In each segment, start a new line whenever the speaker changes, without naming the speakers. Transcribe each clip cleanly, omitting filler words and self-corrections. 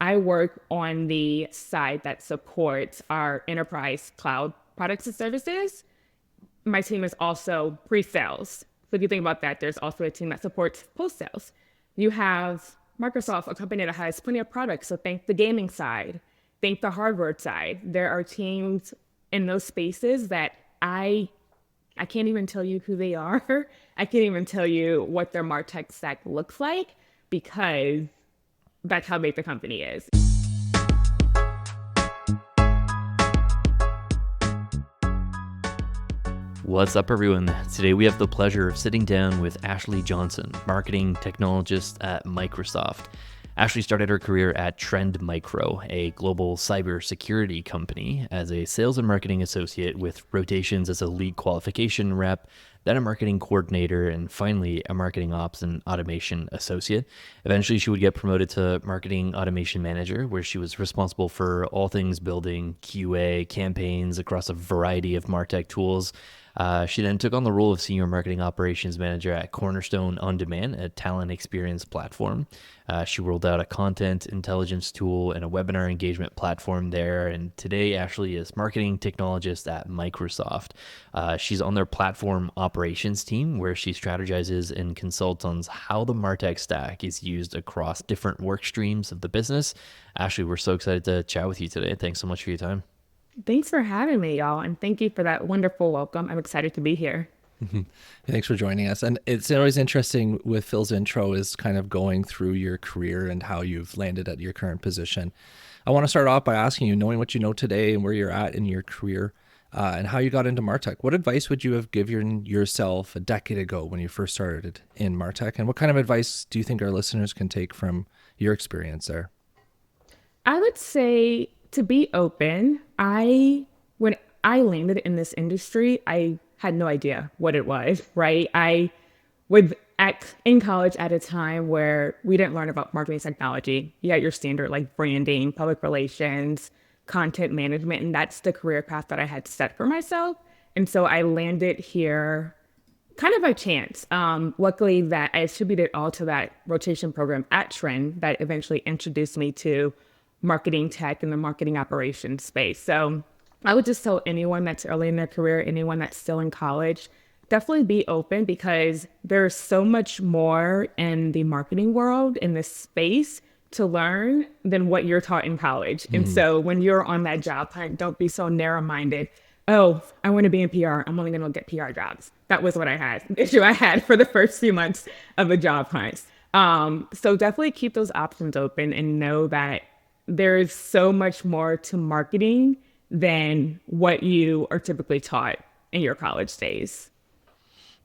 I work on the side that supports our enterprise cloud products and services. My team is also pre-sales. So if you think about that, there's also a team that supports post-sales. You have Microsoft, a company that has plenty of products. So think the gaming side, think the hardware side. There are teams in those spaces that I can't even tell you who they are. I can't even tell you what their Martech stack looks like because that's how big the company is.
What's up, everyone? Today we have the pleasure of sitting down with Ashleigh Johnson, marketing technologist at Microsoft. Ashleigh started her career at Trend Micro, a global cybersecurity company, as a sales and marketing associate with rotations as a lead qualification rep, then a marketing coordinator, and finally a marketing ops and automation associate. Eventually, she would get promoted to marketing automation manager, where she was responsible for all things building QA campaigns across a variety of Martech tools. She then took on the role of senior marketing operations manager at Cornerstone On Demand, a talent experience platform. She rolled out a content intelligence tool and a webinar engagement platform there. And today, Ashleigh is marketing technologist at Microsoft. She's on their platform operations team, where she strategizes and consults on how the Martech stack is used across different work streams of the business. Ashleigh, we're so excited to chat with you today. Thanks so much for your time.
Thanks for having me, y'all, and thank you for that wonderful welcome. I'm excited to be here.
Thanks for joining us. And it's always interesting with Phil's intro is kind of going through your career and how you've landed at your current position. I want to start off by asking you, knowing what you know today and where you're at in your career and how you got into Martech, what advice would you have given yourself a decade ago when you first started in Martech? And what kind of advice do you think our listeners can take from your experience there?
I would say to be open. When I landed in this industry, I had no idea what it was, right? I was in college at a time where we didn't learn about marketing technology. You got your standard like branding, public relations, content management, and that's the career path that I had set for myself. And so I landed here kind of by chance. Luckily that I attributed all to that rotation program at Trend that eventually introduced me to marketing tech and the marketing operations space. So I would just tell anyone that's early in their career, anyone that's still in college, definitely be open because there's so much more in the marketing world, in this space to learn than what you're taught in college. And so when you're on that job hunt, don't be so narrow-minded. Oh, I want to be in PR. I'm only going to get PR jobs. That was what I had, the issue I had for the first few months of a job hunt. So definitely keep those options open and know that there's so much more to marketing than what you are typically taught in your college days.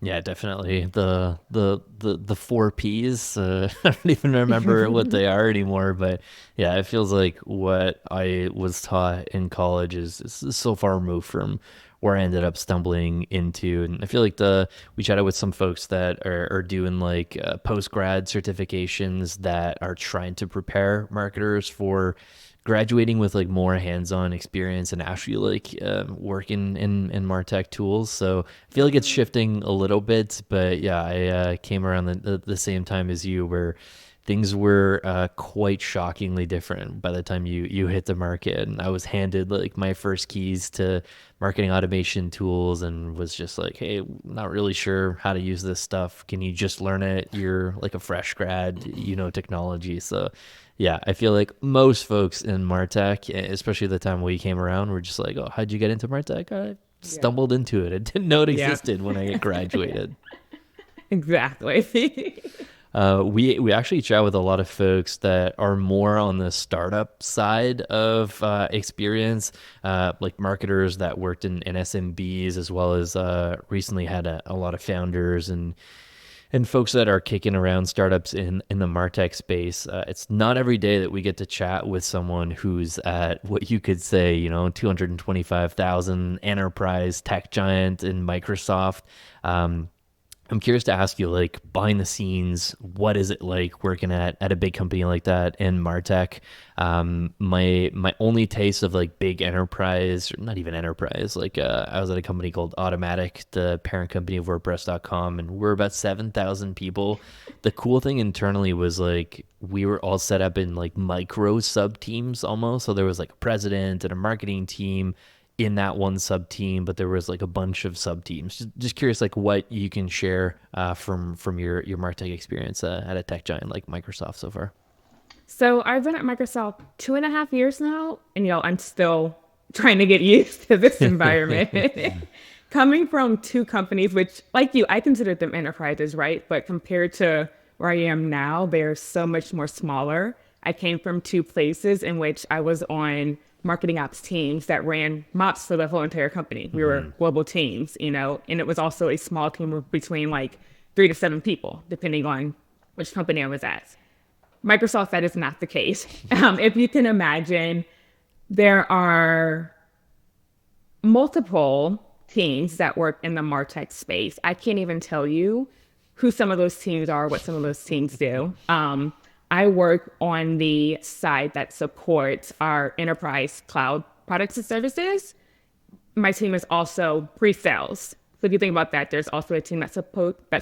Yeah, definitely. The four P's. I don't even remember what they are anymore, but yeah, it feels like what I was taught in college is so far removed from where I ended up stumbling into. And I feel like we chatted with some folks that are doing like post-grad certifications that are trying to prepare marketers for graduating with like more hands-on experience and actually like working in Martech tools. So I feel like it's shifting a little bit, but yeah, I came around the same time as you where things were quite shockingly different by the time you hit the market. And I was handed like my first keys to marketing automation tools and was just like, hey, not really sure how to use this stuff. Can you just learn it? You're like a fresh grad, you know, technology. So yeah, I feel like most folks in Martech, especially the time we came around, were just like, oh, how'd you get into Martech? I stumbled into it. I didn't know it existed when I graduated.
Exactly.
We actually chat with a lot of folks that are more on the startup side of experience, like marketers that worked in SMBs, as well as recently had a lot of founders and folks that are kicking around startups in the Martech space. It's not every day that we get to chat with someone who's at what you could say, you know, 225,000 enterprise tech giant in Microsoft. I'm curious to ask you, like, behind the scenes, what is it like working at a big company like that in Martech? My only taste of like big enterprise, or not even enterprise, like I was at a company called Automatic, the parent company of WordPress.com, and we're about 7,000 people. The cool thing internally was like we were all set up in like micro sub teams almost. So there was like a president and a marketing team in that one sub team, but there was like a bunch of sub teams. Just curious, like what you can share from your Martech experience at a tech giant like Microsoft so far.
So I've been at Microsoft 2.5 years now, and I'm still trying to get used to this environment. Coming from two companies, which, like you, I consider them enterprises, right? But compared to where I am now, they're so much more smaller. I came from two places in which I was on marketing ops teams that ran mops for the whole entire company. We were global teams, and it was also a small team of between like 3 to 7 people, depending on which company I was at. Microsoft, that is not the case. If you can imagine, there are multiple teams that work in the MarTech space. I can't even tell you who some of those teams are, what some of those teams do. I work on the side that supports our enterprise cloud products and services. My team is also pre-sales. So if you think about that, there's also a team that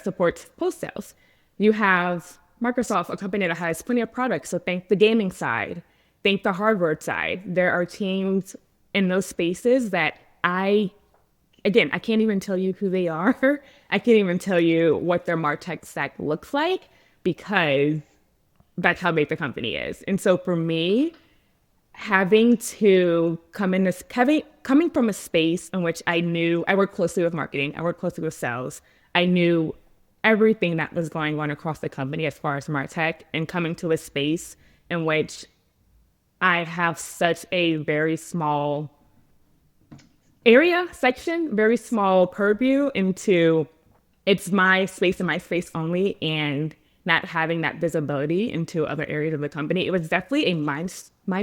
supports post-sales. You have Microsoft, a company that has plenty of products. So think the gaming side, think the hardware side. There are teams in those spaces that again, I can't even tell you who they are. I can't even tell you what their MarTech stack looks like because that's how big the company is. And so for me, having to coming from a space in which I work closely with marketing, I work closely with sales. I knew everything that was going on across the company as far as MarTech, and coming to a space in which I have such a very small very small purview into it's my space and my space only, and not having that visibility into other areas of the company. It was definitely a mind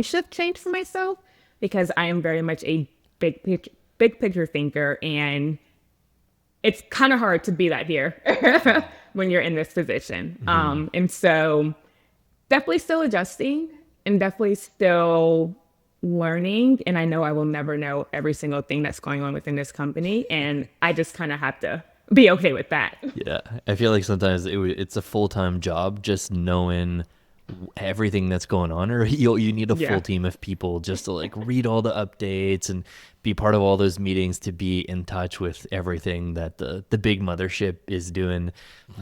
shift change for myself because I am very much a big picture thinker, and it's kind of hard to be that here when you're in this position. And so definitely still adjusting and definitely still learning. And I know I will never know every single thing that's going on within this company. And I just kind of have to be okay with that.
Yeah, I feel like sometimes it's a full-time job just knowing everything that's going on, or you need a full
Yeah.
team of people just to like read all the updates and be part of all those meetings to be in touch with everything that the big mothership is doing.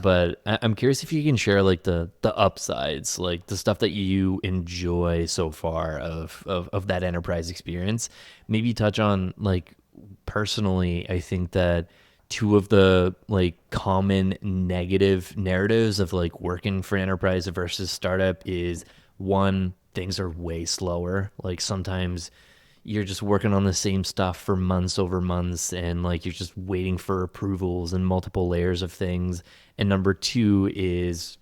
But I'm curious if you can share like the upsides, like the stuff that you enjoy so far of that enterprise experience. Maybe touch on like personally, I think that two of the like common negative narratives of like working for enterprise versus startup is one, things are way slower. Like sometimes you're just working on the same stuff for months over months, and like you're just waiting for approvals and multiple layers of things. And number two is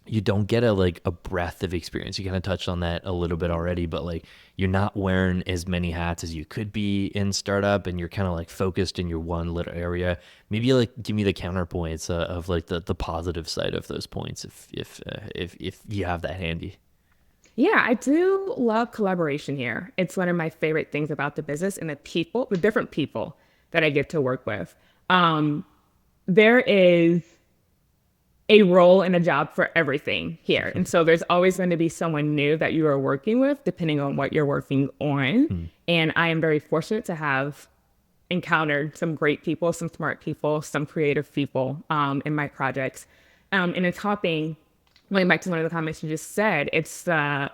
you don't get a breadth of experience. You kind of touched on that a little bit already, but like you're not wearing as many hats as you could be in startup, and you're kind of like focused in your one little area. Maybe like give me the counterpoints of like the positive side of those points if you have that handy.
Yeah, I do love collaboration here. It's one of my favorite things about the business and the different people that I get to work with. There is a role and a job for everything here. And so there's always going to be someone new that you are working with, depending on what you're working on. And I am very fortunate to have encountered some great people, some smart people, some creative people in my projects. And it's hopping, going back to one of the comments you just said, it's definitely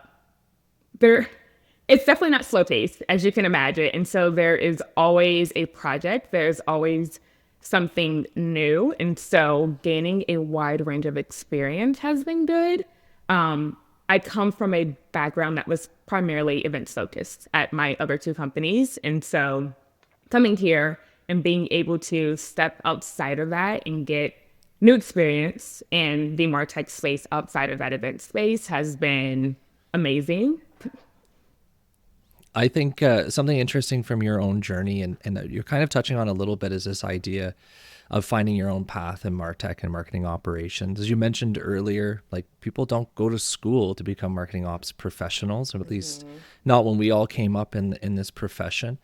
not slow paced, as you can imagine. And so there is always a project. There's always something new. And so gaining a wide range of experience has been good. I come from a background that was primarily events focused at my other two companies. And so coming here and being able to step outside of that and get new experience in the MarTech space outside of that event space has been amazing.
I think something interesting from your own journey and that you're kind of touching on a little bit is this idea of finding your own path in Martech and marketing operations. As you mentioned earlier, like people don't go to school to become marketing ops professionals, or at least not when we all came up in this profession.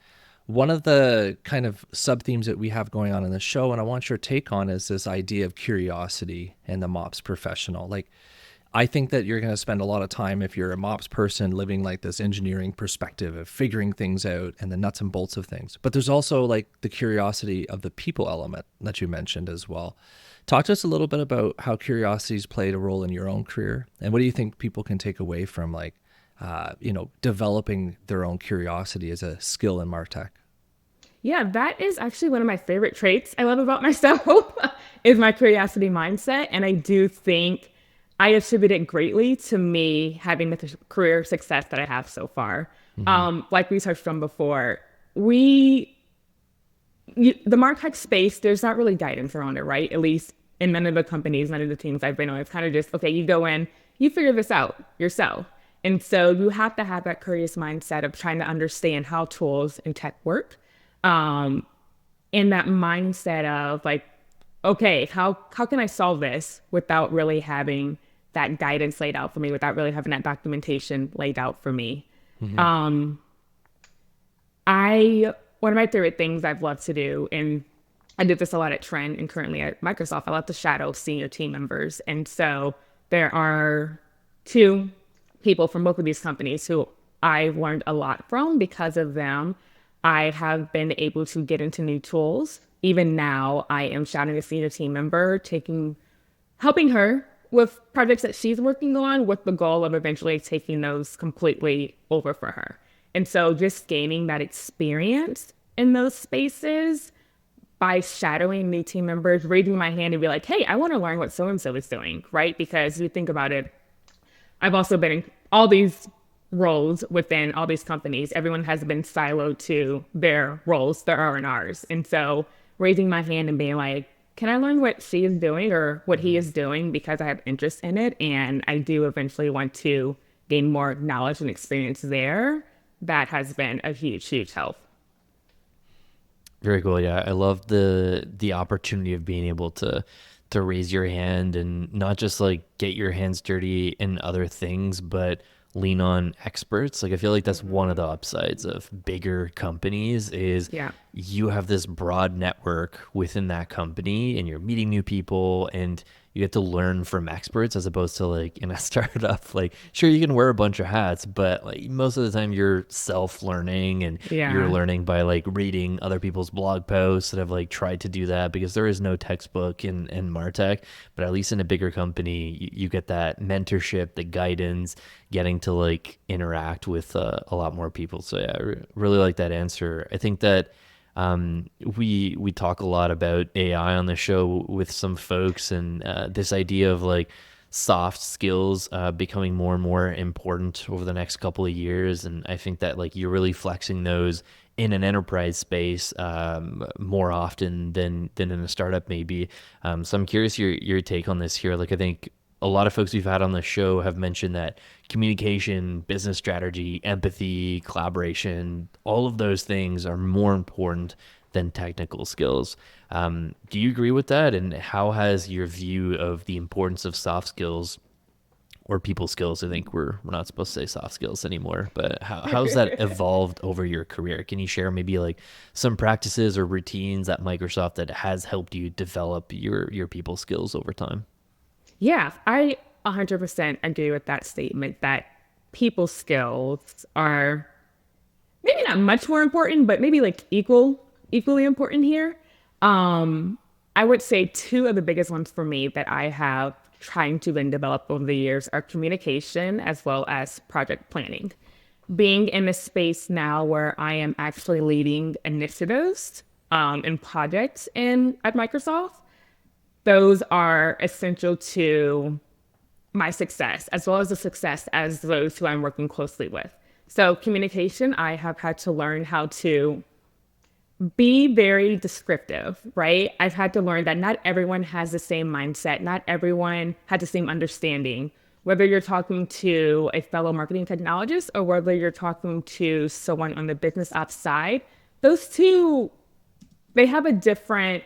One of the kind of sub themes that we have going on in the show, and I want your take on, is this idea of curiosity in the MOPS professional. Like, I think that you're going to spend a lot of time, if you're a MOPS person, living like this engineering perspective of figuring things out and the nuts and bolts of things. But there's also like the curiosity of the people element that you mentioned as well. Talk to us a little bit about how curiosity's played a role in your own career, and what do you think people can take away from like, developing their own curiosity as a skill in Martech?
Yeah, that is actually one of my favorite traits I love about myself is my curiosity mindset. And I do think I attribute it greatly to me having the career success that I have so far. Like we touched on before, the Martech space, there's not really guidance around it, right? At least in none of the companies, none of the teams I've been on. It's kind of just, okay, you go in, you figure this out yourself. And so you have to have that curious mindset of trying to understand how tools and tech work. And that mindset of like, okay, how can I solve this without really having that guidance laid out for me, without really having that documentation laid out for me. One of my favorite things I've loved to do, and I did this a lot at Trend and currently at Microsoft, I love to shadow senior team members. And so there are two people from both of these companies who I've learned a lot from. Because of them, I have been able to get into new tools. Even now, I am shadowing a senior team member, helping her with projects that she's working on, with the goal of eventually taking those completely over for her. And so just gaining that experience in those spaces by shadowing new team members, raising my hand and be like, hey, I want to learn what so-and-so is doing, right? Because you think about it, I've also been in all these roles within all these companies. Everyone has been siloed to their roles, their R&Rs. And so raising my hand and being like, can I learn what she is doing or what he is doing, because I have interest in it and I do eventually want to gain more knowledge and experience there. That has been a huge, huge help.
Very cool. Yeah, I love the opportunity of being able to raise your hand and not just like get your hands dirty in other things, but lean on experts. Like I feel like that's one of the upsides of bigger companies is you have this broad network within that company and you're meeting new people and you get to learn from experts, as opposed to like in a startup, like sure you can wear a bunch of hats, but like most of the time you're self-learning and you're learning by like reading other people's blog posts that have like tried to do that, because there is no textbook in Martech. But at least in a bigger company, you get that mentorship, the guidance, getting to like interact with a lot more people. So yeah, I really like that answer. I think that we talk a lot about AI on the show with some folks, and this idea of like soft skills becoming more and more important over the next couple of years. And I think that like you're really flexing those in an enterprise space more often than in a startup maybe. So I'm curious your take on this here. Like I think a lot of folks we've had on the show have mentioned that communication, business strategy, empathy, collaboration, all of those things are more important than technical skills. Do you agree with that? And how has your view of the importance of soft skills or people skills? I think we're not supposed to say soft skills anymore, but how's that evolved over your career? Can you share maybe like some practices or routines at Microsoft that has helped you develop your people skills over time?
Yeah, I 100% agree with that statement that people skills are maybe not much more important, but maybe like equally important here. I would say two of the biggest ones for me that I have trying to then develop over the years are communication as well as project planning. Being in a space now where I am actually leading initiatives and projects at Microsoft, those are essential to my success, as well as the success as those who I'm working closely with. So communication, I have had to learn how to be very descriptive, right? I've had to learn that not everyone has the same mindset. Not everyone has the same understanding. Whether you're talking to a fellow marketing technologist or whether you're talking to someone on the business ops side, those two, they have a different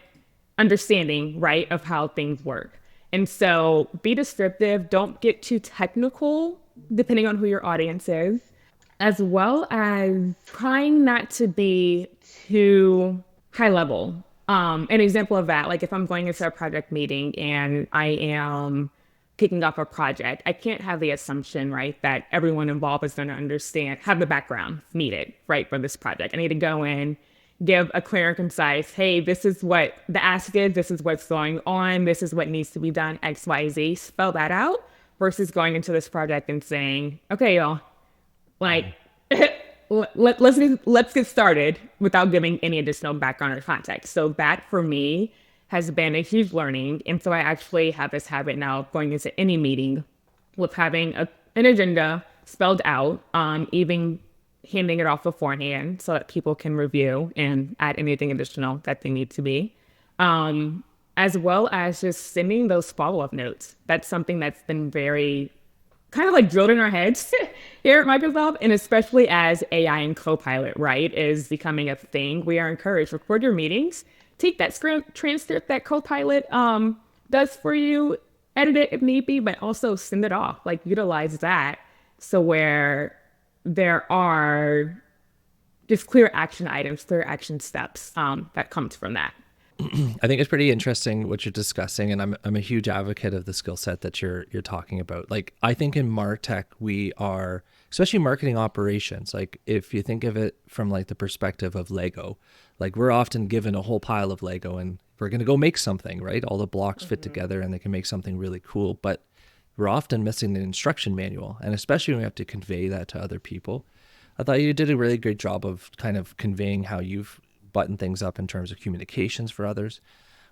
understanding, right, of how things work. And so be descriptive, don't get too technical, depending on who your audience is, as well as trying not to be too high level. An example of that, like if I'm going into a project meeting and I am kicking off a project, I can't have the assumption, right, that everyone involved is going to understand, have the background needed, right, for this project. I need to go in, give a clear and concise, hey, this is what the ask is, this is what's going on, this is what needs to be done, X, Y, Z, spell that out, versus going into this project and saying, okay, y'all, like, let's get started without giving any additional background or context. So that for me has been a huge learning. And so I actually have this habit now going into any meeting with having an agenda spelled out, even handing it off beforehand so that people can review and add anything additional that they need to be. As well as just sending those follow-up notes. That's something that's been very kind of like drilled in our heads here at Microsoft, and especially as AI and Copilot, right, is becoming a thing, we are encouraged, record your meetings, take that transcript that Copilot does for you, edit it if need be, but also send it off, like utilize that. So where there are just clear action items, clear action steps that comes from that.
I think it's pretty interesting what you're discussing, and I'm a huge advocate of the skill set that you're talking about. Like, I think in Martech we are, especially marketing operations, like if you think of it from like the perspective of Lego, like we're often given a whole pile of Lego and we're going to go make something, right? All the blocks fit together and they can make something really cool, but we're often missing an instruction manual, and especially when we have to convey that to other people. I thought you did a really great job of kind of conveying how you've button things up in terms of communications for others.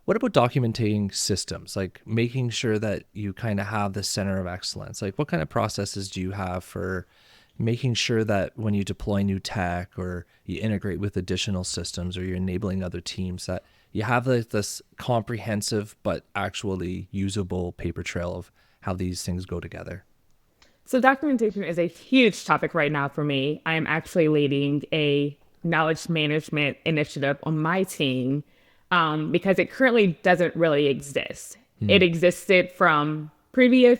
What about documenting systems, like making sure that you kind of have the center of excellence? Like what kind of processes do you have for making sure that when you deploy new tech or you integrate with additional systems or you're enabling other teams, that you have this comprehensive but actually usable paper trail of how these things go together?
So documentation is a huge topic right now for me. I am actually leading a knowledge management initiative on my team because it currently doesn't really exist. It existed from years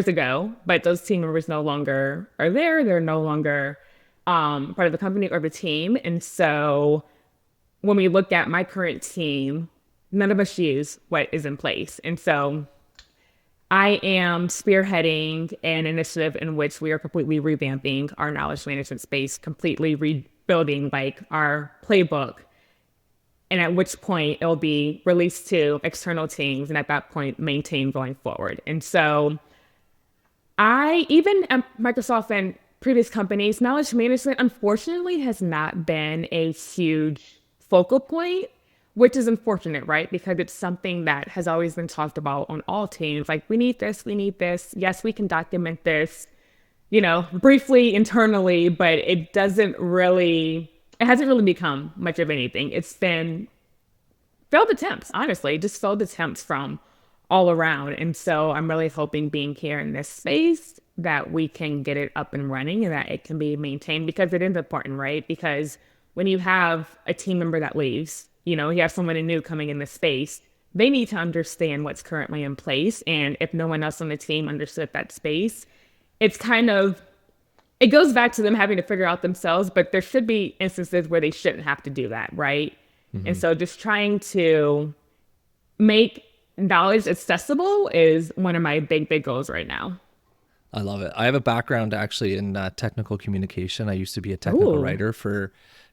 ago, but those team members no longer are there. They're no longer part of the company or the team. And so when we look at my current team, none of us use what is in place. And so I am spearheading an initiative in which we are completely revamping our knowledge management space, completely rebuilding like our playbook, and at which point it'll be released to external teams, and at that point maintained going forward. And so even at Microsoft and previous companies, knowledge management unfortunately has not been a huge focal point, which is unfortunate, right? Because it's something that has always been talked about on all teams. Like, we need this, we need this. Yes, we can document this, briefly internally, but it hasn't really become much of anything. It's been failed attempts, honestly, just failed attempts from all around. And so I'm really hoping being here in this space that we can get it up and running and that it can be maintained, because it is important, right? Because when you have a team member that leaves, you have someone new coming in the space, they need to understand what's currently in place. And if no one else on the team understood that space, it goes back to them having to figure out themselves, but there should be instances where they shouldn't have to do that, right? And so just trying to make knowledge accessible is one of my big, big goals right now.
I love it. I have a background actually in technical communication. I used to be a technical writer for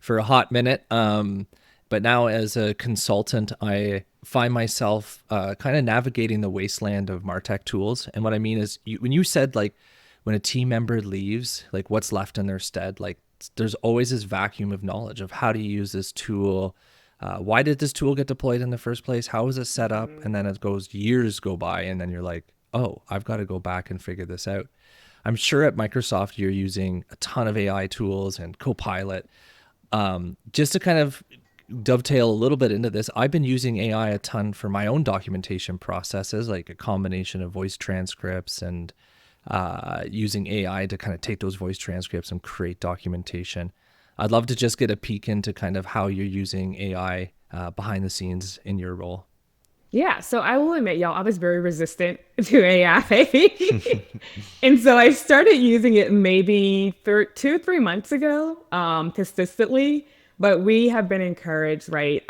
a hot minute. But now as a consultant, I find myself kind of navigating the wasteland of Martech tools. And what I mean is when you said like when a team member leaves, like what's left in their stead, like there's always this vacuum of knowledge of how to use this tool. Why did this tool get deployed in the first place? How was it set up? And then years go by and then you're like, oh, I've got to go back and figure this out. I'm sure at Microsoft, you're using a ton of AI tools and Copilot. Just to kind of dovetail a little bit into this, I've been using AI a ton for my own documentation processes, like a combination of voice transcripts and using AI to kind of take those voice transcripts and create documentation. I'd love to just get a peek into kind of how you're using AI behind the scenes in your role?
Yeah, so I will admit, y'all, I was very resistant to AI. And so I started using it maybe 2 or 3 months ago, consistently. But we have been encouraged, right?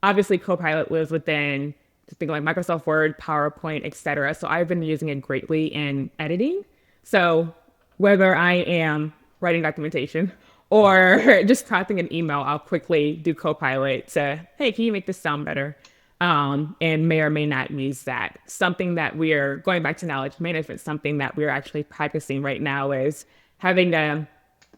Obviously, Copilot lives within things like Microsoft Word, PowerPoint, etc. So I've been using it greatly in editing. So whether I am writing documentation or just crafting an email, I'll quickly do Copilot to, hey, can you make this sound better? And may or may not use that. Something that we're going back to knowledge management, something that we're actually practicing right now is having a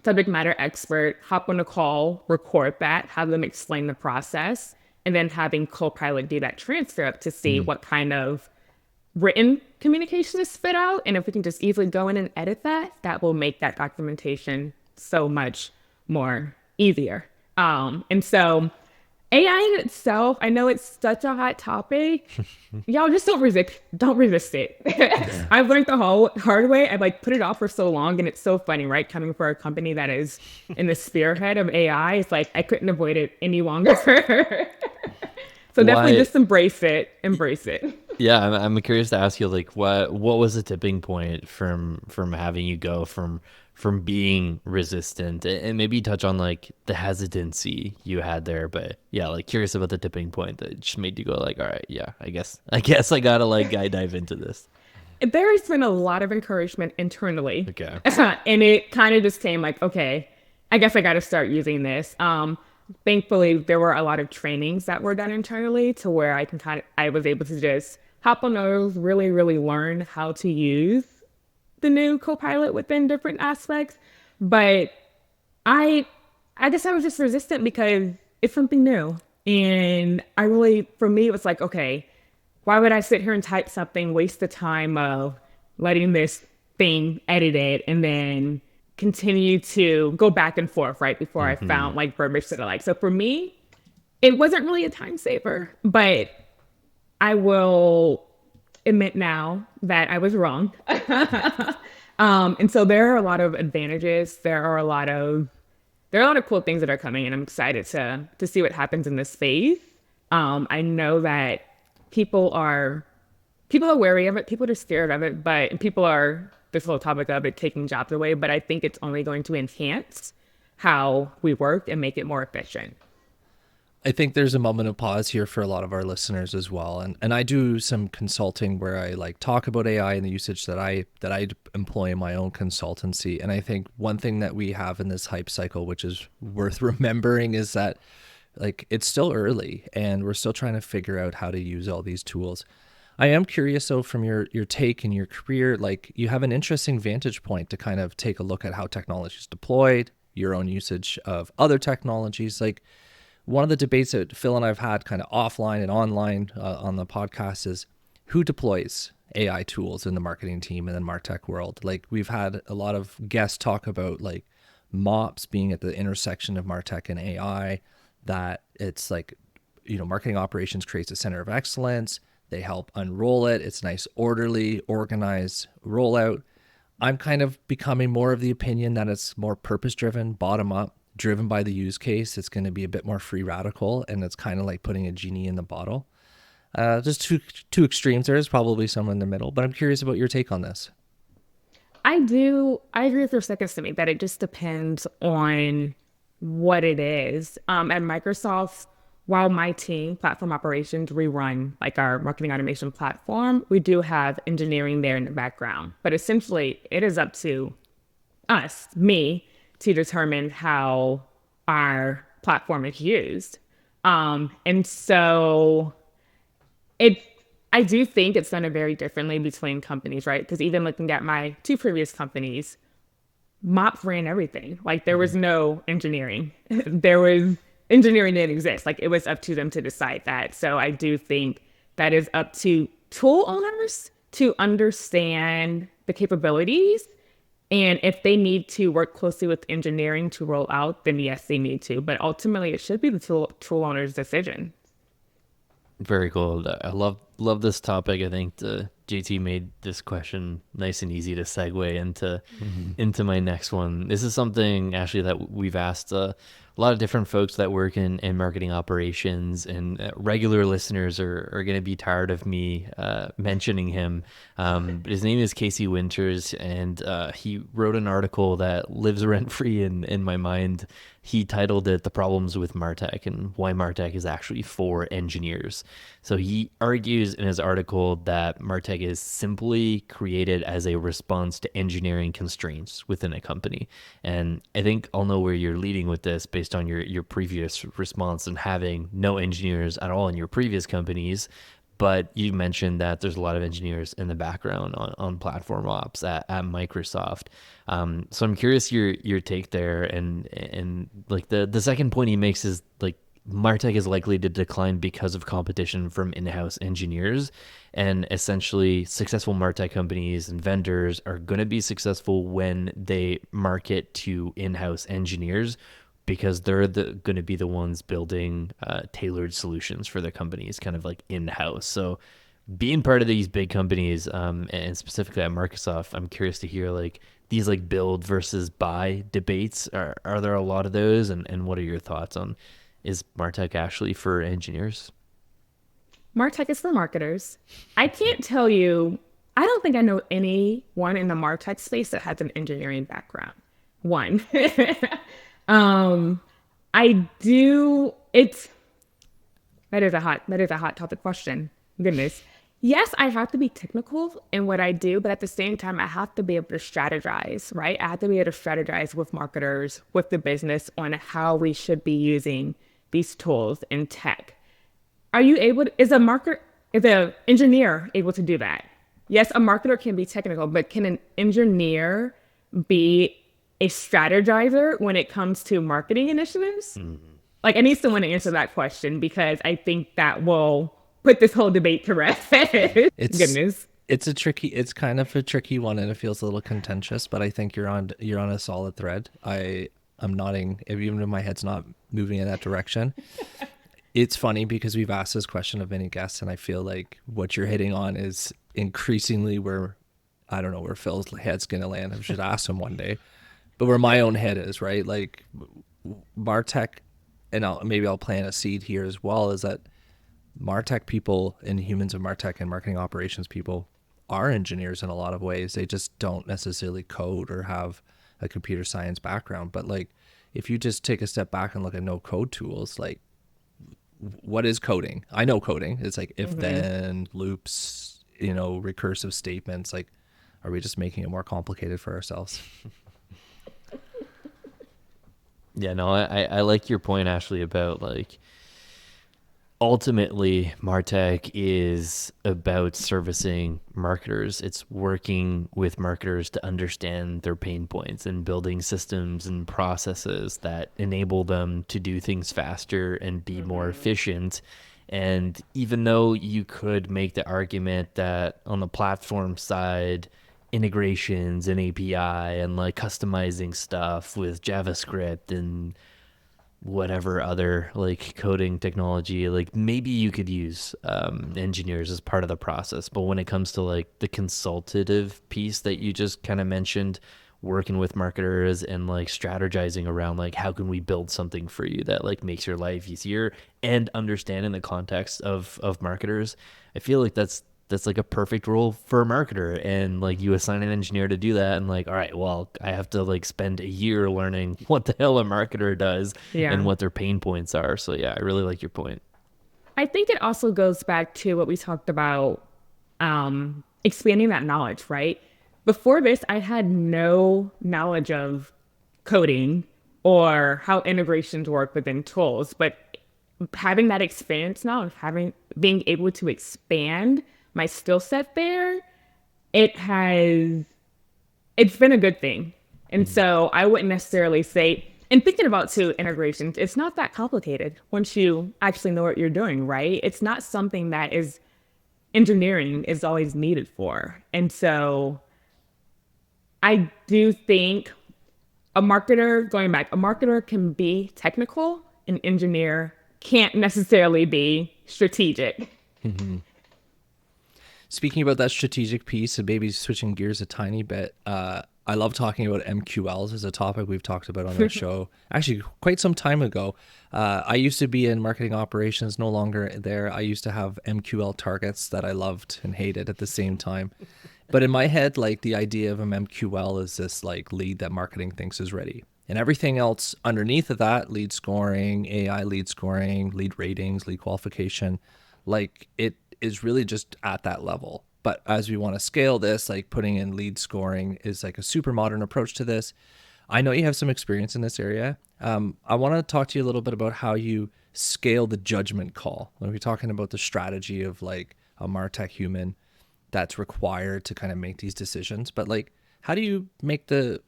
subject matter expert hop on a call, record that, have them explain the process, and then having Copilot do that transcript to see what kind of written communication is spit out. And if we can just easily go in and edit that, that will make that documentation so much more easier. And so AI in itself, I know it's such a hot topic. Y'all just don't resist it. I've learned the whole hard way. I've like put it off for so long, and it's so funny, right? Coming from a company that is in the spearhead of AI, it's like I couldn't avoid it any longer. So definitely
Why?
just embrace it. Embrace it.
Yeah, I'm curious to ask you, like, what was the tipping point from having you go from being resistant, and maybe touch on like the hesitancy you had there, but yeah, like curious about the tipping point that just made you go like, all right, yeah, I guess I gotta like I dive into this.
There has been a lot of encouragement internally.
Okay.
And it kind of just came like, okay, I guess I got to start using this. Thankfully, there were a lot of trainings that were done internally to where I was able to just hop on those, really, really learn how to use the new Copilot within different aspects. But I, I guess I was just resistant because it's something new. And for me, it was like, okay, why would I sit here and type something, waste the time of letting this thing edit it, and then continue to go back and forth, right? Before I found like verbiage that I like. So for me, it wasn't really a time saver, but I will admit now that I was wrong. And so there are a lot of advantages. There are a lot of cool things that are coming, and I'm excited to see what happens in this space. I know that people are wary of it, people are scared of it, but people are this whole topic of it taking jobs away. But I think it's only going to enhance how we work and make it more efficient.
I think there's a moment of pause here for a lot of our listeners as well. And I do some consulting where I like talk about AI and the usage that I employ in my own consultancy. And I think one thing that we have in this hype cycle, which is worth remembering, is that like it's still early and we're still trying to figure out how to use all these tools. I am curious though, from your take in your career, like you have an interesting vantage point to kind of take a look at how technology is deployed, your own usage of other technologies. Like one of the debates that Phil and I've had kind of offline and online on the podcast is who deploys AI tools in the marketing team and the Martech world. Like we've had a lot of guests talk about like MOPS being at the intersection of Martech and AI, that it's like, marketing operations creates a center of excellence. They help unroll it. It's nice, orderly, organized rollout. I'm kind of becoming more of the opinion that it's more purpose-driven, bottom-up, driven by the use case. It's going to be a bit more free radical, and it's kind of like putting a genie in the bottle. Just two extremes. There is probably somewhere in the middle, but I'm curious about your take on this.
I agree with your second statement that it just depends on what it is. At Microsoft, while my team, platform operations, we run like our marketing automation platform, we do have engineering there in the background. But essentially, it is up to me, to determine how our platform is used. And so I do think it's done it very differently between companies, right? Because even looking at my two previous companies, MOPS ran everything. Like there was no engineering. Engineering didn't exist. Like it was up to them to decide that. So I do think that is up to tool owners to understand the capabilities. And if they need to work closely with engineering to roll out, then yes, they need to. But ultimately, it should be the tool owner's decision.
Very cool. I love love this topic. I think JT made this question nice and easy to segue into my next one. This is something actually that we've asked a lot of different folks that work in marketing operations, and regular listeners are going to be tired of me mentioning him. But his name is Casey Winters, and he wrote an article that lives rent free in my mind. He titled it "The Problems with Martech and Why Martech is Actually for Engineers." So he argues in his article that Martech is simply created as a response to engineering constraints within a company. And I think I'll know where you're leading with this based on your previous response and having no engineers at all in your previous companies. But you mentioned that there's a lot of engineers in the background on platform ops at Microsoft. So I'm curious your take there. And like the second point he makes is like Martech is likely to decline because of competition from in-house engineers. And essentially successful Martech companies and vendors are going to be successful when they market to in-house engineers, because they're going to be the ones building tailored solutions for their companies, kind of like in-house. So being part of these big companies, and specifically at Microsoft, I'm curious to hear like these like build versus buy debates. Are there a lot of those? And what are your thoughts on, is Martech actually for engineers?
Martech is for marketers. I can't tell you, I don't think I know anyone in the Martech space that has an engineering background. One. I do, that is a hot topic question. Goodness. Yes, I have to be technical in what I do, but at the same time, I have to be able to strategize, right? I have to be able to strategize with marketers, with the business on how we should be using these tools in tech. Are you able to, is an engineer able to do that? Yes, a marketer can be technical, but can an engineer be a strategizer when it comes to marketing initiatives? Like, I need someone to answer that question, because I think that will put this whole debate to rest. Goodness.
It's kind of a tricky one, and it feels a little contentious, but I think you're on a solid thread. I'm nodding, even if my head's not moving in that direction. It's funny because we've asked this question of many guests, and I feel like what you're hitting on is increasingly where, I don't know where Phil's head's going to land. I should ask him one day. But where my own head is, right? Like Martech, and maybe I'll plant a seed here as well, is that Martech people and humans of Martech and marketing operations people are engineers in a lot of ways. They just don't necessarily code or have a computer science background. But like, if you just take a step back and look at no code tools, like what is coding? I know coding. It's like if then loops, recursive statements. Like, are we just making it more complicated for ourselves?
Yeah, no, I like your point, Ashley, about like ultimately Martech is about servicing marketers. It's working with marketers to understand their pain points and building systems and processes that enable them to do things faster and be more efficient. And even though you could make the argument that on the platform side, integrations and API and like customizing stuff with JavaScript and whatever other like coding technology, like maybe you could use engineers as part of the process. But when it comes to like the consultative piece that you just kind of mentioned, working with marketers and like strategizing around like how can we build something for you that like makes your life easier, and understanding the context of marketers, I feel like that's like a perfect role for a marketer. And like you assign an engineer to do that, and like, all right, well, I have to like spend a year learning what the hell a marketer does and what their pain points are. So yeah, I really like your point.
I think it also goes back to what we talked about, expanding that knowledge, right? Before this, I had no knowledge of coding or how integrations work within tools, but having that experience now, of being able to expand my skill set there, it's been a good thing. And so I wouldn't necessarily say, and thinking about too, integrations, it's not that complicated once you actually know what you're doing, right? It's not something that engineering is always needed for. And so I do think a marketer can be technical, an engineer can't necessarily be strategic.
Speaking about that strategic piece and maybe switching gears a tiny bit, I love talking about MQLs as a topic we've talked about on our show. Actually, quite some time ago, I used to be in marketing operations, no longer there. I used to have MQL targets that I loved and hated at the same time. But in my head, like the idea of an MQL is this like lead that marketing thinks is ready. And everything else underneath of that, lead scoring, AI lead scoring, lead ratings, lead qualification, like it is really just at that level. But as we want to scale this, like putting in lead scoring is like a super modern approach to this. I know you have some experience in this area. I want to talk to you a little bit about how you scale the judgment call. When we're talking about the strategy of like a Martech human that's required to kind of make these decisions, but like, how do you make the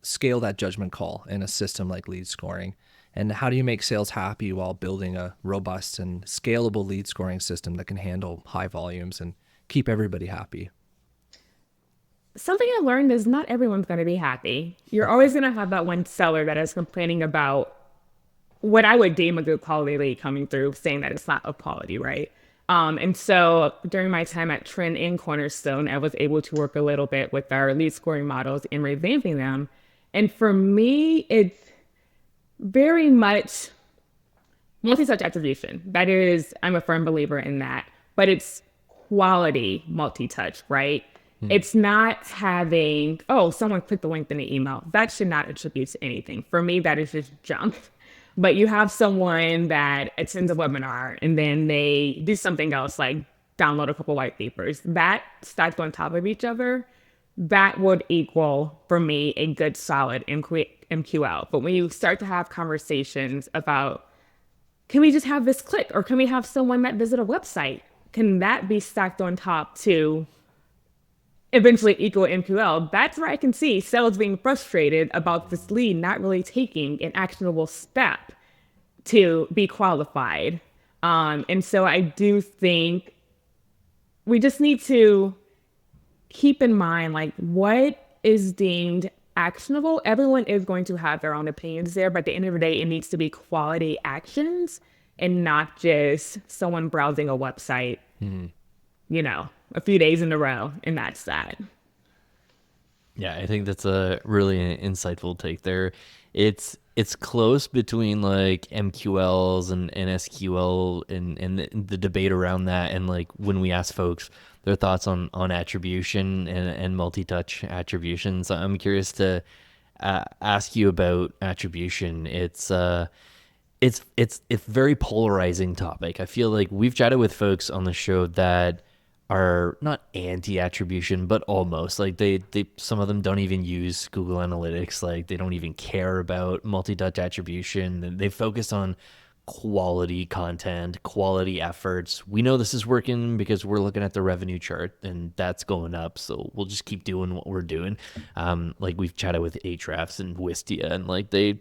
scale that judgment call in a system like lead scoring? And how do you make sales happy while building a robust and scalable lead scoring system that can handle high volumes and keep everybody happy?
Something I learned is not everyone's going to be happy. You're always going to have that one seller that is complaining about what I would deem a good quality lead coming through, saying that it's not of quality, right? And so during my time at Trend and Cornerstone, I was able to work a little bit with our lead scoring models and revamping them. And for me, it's very much multi-touch attribution. That is, I'm a firm believer in that, but it's quality multi-touch, right? It's not having, oh, someone clicked the link in the email. That should not attribute to anything. For me, that is just junk. But you have someone that attends a webinar and then they do something else, like download a couple white papers. That stacked on top of each other, that would equal, for me, a good solid MQL. But when you start to have conversations about, can we just have this click? Or can we have someone that visit a website? Can that be stacked on top to eventually equal MQL? That's where I can see sales being frustrated about this lead not really taking an actionable step to be qualified. And so I do think we just need to keep in mind, like, what is deemed actionable. Everyone is going to have their own opinions there, but at the end of the day, it needs to be quality actions and not just someone browsing a website, a few days in a row, and that's that.
Yeah, I think that's a really insightful take there. It's close between like MQLs and SQL and the debate around that, and like when we ask folks their thoughts on attribution and multi-touch attribution. So I'm curious to ask you about attribution. It's very polarizing topic. I feel like we've chatted with folks on the show that are not anti-attribution, but almost. Like they some of them don't even use Google Analytics. Like they don't even care about multi-touch attribution. They focus on quality content, quality efforts. We know this is working because we're looking at the revenue chart and that's going up. So we'll just keep doing what we're doing. Like we've chatted with Ahrefs and Wistia, and like they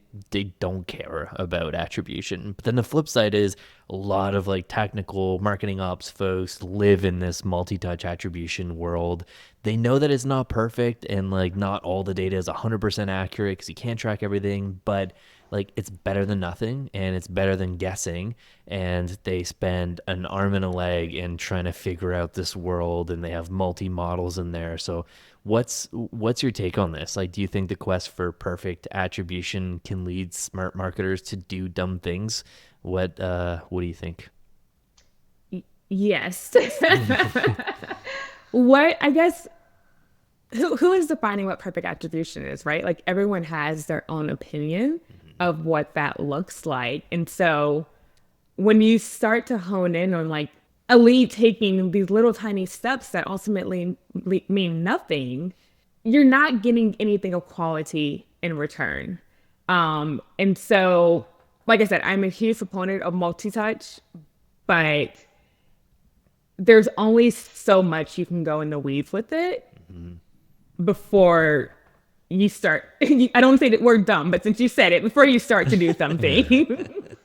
don't care about attribution. But then the flip side is a lot of like technical marketing ops folks live in this multi-touch attribution world. They know that it's not perfect and like not all the data is 100% accurate because you can't track everything, but like it's better than nothing and it's better than guessing. And they spend an arm and a leg in trying to figure out this world, and they have multi-models in there. So what's your take on this? Like, do you think the quest for perfect attribution can lead smart marketers to do dumb things? What do you think?
Yes. What, I guess, who is defining what perfect attribution is, right? Like everyone has their own opinion of what that looks like. And so when you start to hone in on like a lead taking these little tiny steps that ultimately mean nothing, you're not getting anything of quality in return. And so, like I said, I'm a huge proponent of multi-touch, but there's only so much you can go in the weeds with it before you start. I don't say the word dumb, but since you said it, before you start to do something.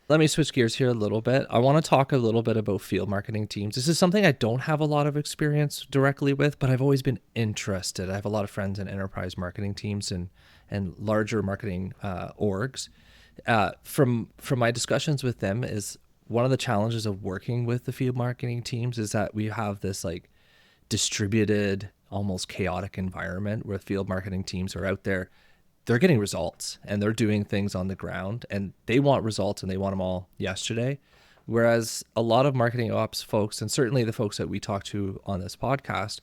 Let me switch gears here a little bit. I want to talk a little bit about field marketing teams. This is something I don't have a lot of experience directly with, but I've always been interested. I have a lot of friends in enterprise marketing teams and larger marketing orgs. From my discussions with them is one of the challenges of working with the field marketing teams is that we have this like distributed, almost chaotic environment where field marketing teams are out there. They're getting results and they're doing things on the ground, and they want results and they want them all yesterday. Whereas a lot of marketing ops folks, and certainly the folks that we talk to on this podcast,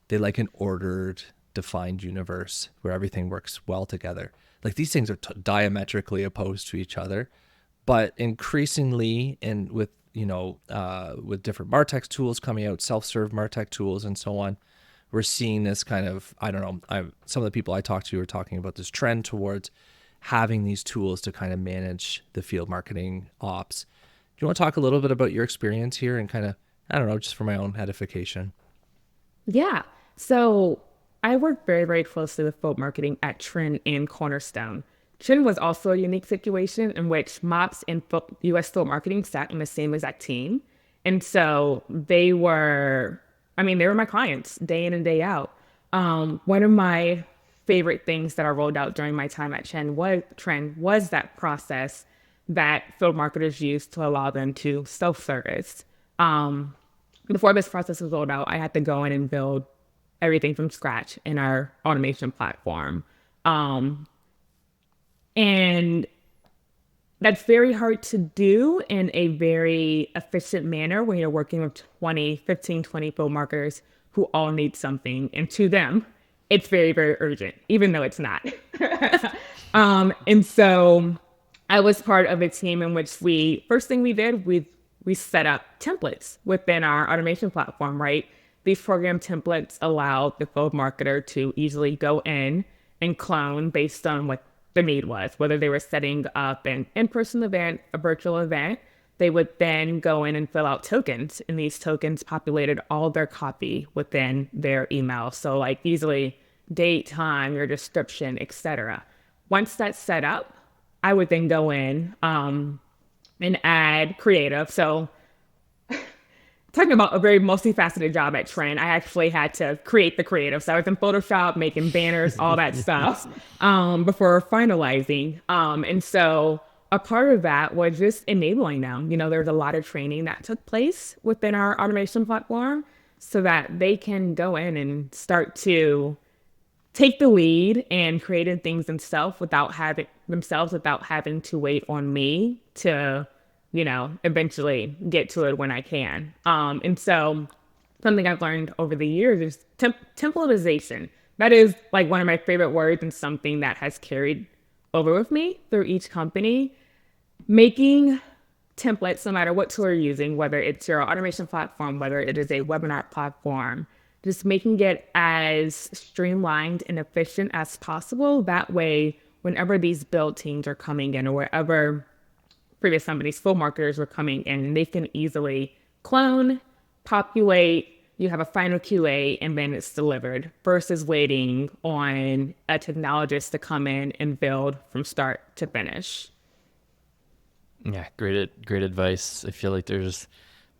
they like an ordered, defined universe where everything works well together. Like these things are diametrically opposed to each other, but increasingly, and with with different Martech tools coming out, self-serve Martech tools and so on, we're seeing this kind of, I don't know, some of the people I talk to are talking about this trend towards having these tools to kind of manage the field marketing ops. Do you want to talk a little bit about your experience here and kind of, I don't know, just for my own edification?
Yeah. So I worked very, very closely with field marketing at Trin and Cornerstone. Trin was also a unique situation in which MOPS and US field marketing sat on the same exact team. And so they were my clients day in and day out. One of my favorite things that I rolled out during my time at Trin was that process that field marketers use to allow them to self-service. Before this process was rolled out, I had to go in and build everything from scratch in our automation platform. And that's very hard to do in a very efficient manner when you're working with 20 field marketers who all need something. And to them, it's very, very urgent, even though it's not. And so I was part of a team in which first thing we did, we set up templates within our automation platform, right? These program templates allow the field marketer to easily go in and clone based on what the need was, whether they were setting up an in-person event, a virtual event. They would then go in and fill out tokens, and these tokens populated all their copy within their email. So like easily date, time, your description, etc. Once that's set up, I would then go in and add creative. So talking about a very multifaceted job at Trin, I actually had to create the creative. So I was in Photoshop, making banners, all that stuff before finalizing. And so a part of that was just enabling them. There's a lot of training that took place within our automation platform so that they can go in and start to take the lead and creating things themselves without having to wait on me to eventually get to it when I can. And so something I've learned over the years is templatization. That is like one of my favorite words and something that has carried over with me through each company. Making templates, no matter what tool you're using, whether it's your automation platform, whether it is a webinar platform, just making it as streamlined and efficient as possible. That way, whenever these build teams are coming in or wherever previous companies, field marketers were coming in, and they can easily clone, populate, you have a final QA, and then it's delivered versus waiting on a technologist to come in and build from start to finish.
Yeah, great advice. I feel like there's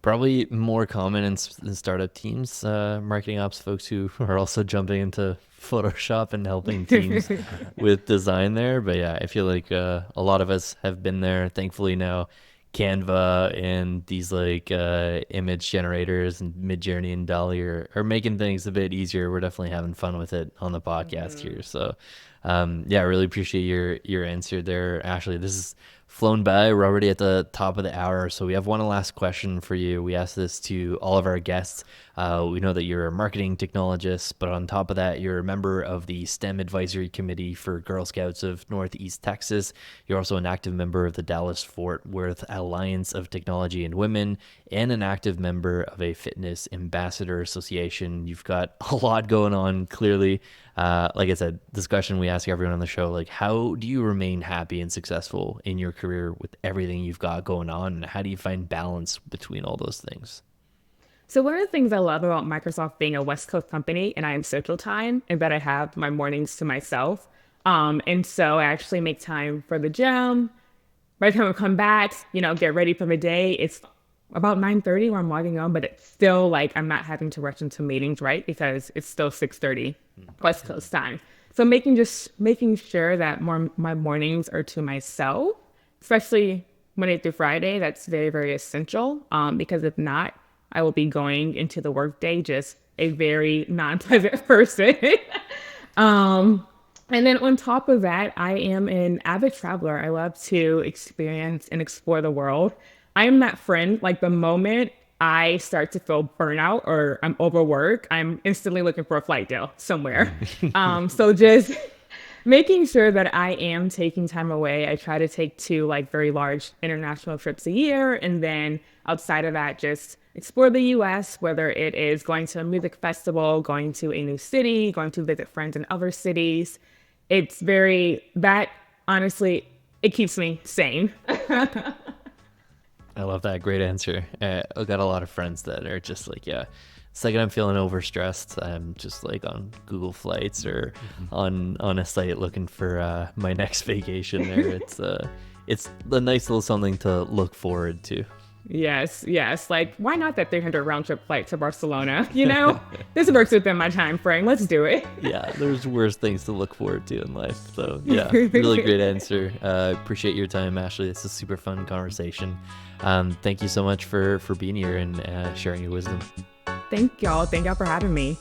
probably more common in startup teams, marketing ops folks who are also jumping into Photoshop and helping teams with design there. But yeah, I feel like a lot of us have been there. Thankfully now Canva and these like image generators and Midjourney and Dolly are making things a bit easier. We're definitely having fun with it on the podcast here. So yeah, I really appreciate your answer there, Ashleigh. This is flown by. We're already at the top of the hour, so we have one last question for you. We ask this to all of our guests. We know that you're a marketing technologist, but on top of that, you're a member of the STEM Advisory Committee for Girl Scouts of Northeast Texas. You're also an active member of the Dallas-Fort Worth Alliance of Technology and Women, and an active member of a Fitness Ambassador Association. You've got a lot going on, clearly. Like I said, this question we ask everyone on the show, like, how do you remain happy and successful in your career with everything you've got going on? And how do you find balance between all those things?
So one of the things I love about Microsoft being a West Coast company and I am Central Time is that I have my mornings to myself. And so I actually make time for the gym. By the time I come back, get ready for the day, it's about 9:30 where I'm logging on, but it's still like I'm not having to rush into meetings, right? Because it's still 6:30 West Coast time. So making sure that my mornings are to myself, especially Monday through Friday, that's very, very essential. Because if not, I will be going into the workday just a very non-pleasant person. And then on top of that, I am an avid traveler. I love to experience and explore the world. I am that friend, like the moment I start to feel burnout or I'm overworked, I'm instantly looking for a flight deal somewhere. So just making sure that I am taking time away. I try to take 2 like very large international trips a year. And then outside of that, just explore the US, whether it is going to a music festival, going to a new city, going to visit friends in other cities. It's that honestly, it keeps me sane.
I love that. Great answer. I've got a lot of friends that are just like, yeah, second I'm feeling overstressed, I'm just like on Google Flights or on a site looking for my next vacation there. It's a nice little something to look forward to.
Yes, yes. Like, why not that 300 round trip flight to Barcelona? This works within my time frame. Let's do it.
Yeah, there's worse things to look forward to in life. So yeah, really great answer. Appreciate your time, Ashleigh. It's a super fun conversation. Thank you so much for being here and sharing your wisdom.
Thank y'all for having me.